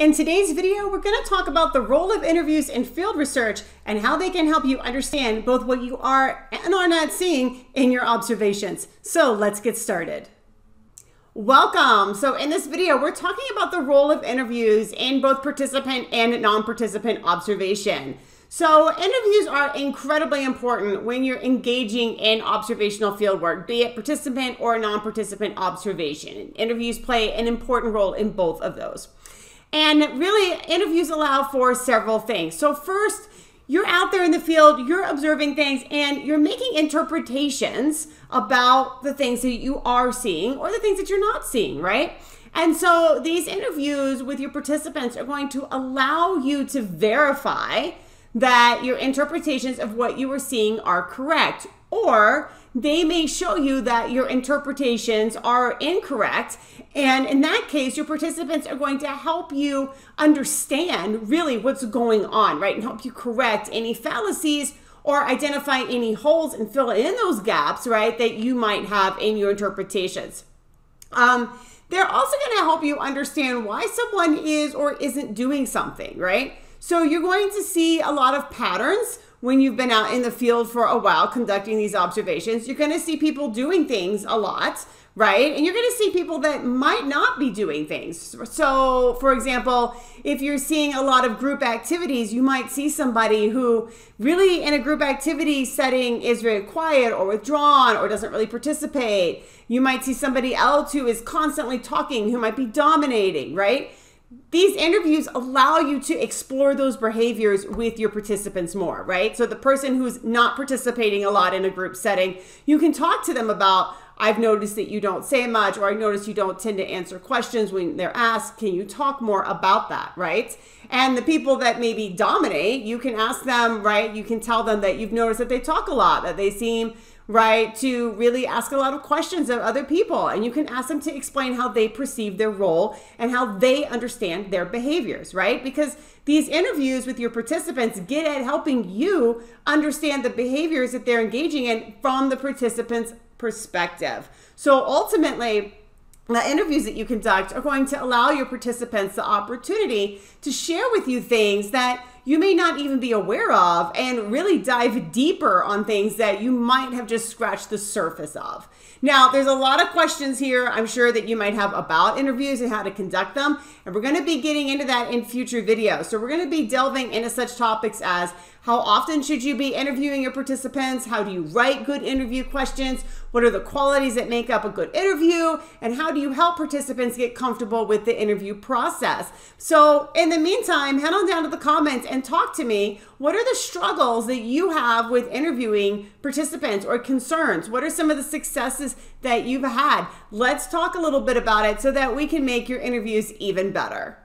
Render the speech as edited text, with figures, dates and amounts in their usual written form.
In today's video, we're going to talk about the role of interviews in field research and how they can help you understand both what you are and are not seeing in your observations. So let's get started. Welcome. So in this video, we're talking about the role of interviews in both participant and non-participant observation. So interviews are incredibly important when you're engaging in observational fieldwork, be it participant or non-participant observation. Interviews play an important role in both of those. And really, interviews allow for several things. So first, you're out there in the field, you're observing things, and you're making interpretations about the things that you are seeing or the things that you're not seeing, right? And so these interviews with your participants are going to allow you to verify that your interpretations of what you are seeing are correct, or they may show you that your interpretations are incorrect. And in that case, your participants are going to help you understand really what's going on, right? And help you correct any fallacies or identify any holes and fill in those gaps, right, that you might have in your interpretations. They're also going to help you understand why someone is or isn't doing something, right? So you're going to see a lot of patterns when you've been out in the field for a while conducting these observations. You're going to see people doing things a lot, right? And you're going to see people that might not be doing things. So, for example, if you're seeing a lot of group activities, you might see somebody who really in a group activity setting is very quiet or withdrawn or doesn't really participate. You might see somebody else who is constantly talking, who might be dominating, right? These interviews allow you to explore those behaviors with your participants more, right? So the person who's not participating a lot in a group setting, you can talk to them about, I've noticed that you don't say much, or I noticed you don't tend to answer questions when they're asked. Can you talk more about that, right? And the people that maybe dominate, you can ask them, right? You can tell them that you've noticed that they talk a lot, that they seem right to really ask a lot of questions of other people, and you can ask them to explain how they perceive their role and how they understand their behaviors, right? Because these interviews with your participants get at helping you understand the behaviors that they're engaging in from the participants' perspective. So ultimately, the interviews that you conduct are going to allow your participants the opportunity to share with you things that you may not even be aware of and really dive deeper on things that you might have just scratched the surface of. Now, there's a lot of questions here I'm sure that you might have about interviews and how to conduct them, and we're going to be getting into that in future videos. So we're going to be delving into such topics as how often should you be interviewing your participants? How do you write good interview questions? What are the qualities that make up a good interview? And how do you help participants get comfortable with the interview process? So in the meantime, head on down to the comments and talk to me. What are the struggles that you have with interviewing participants or concerns? What are some of the successes that you've had? Let's talk a little bit about it so that we can make your interviews even better.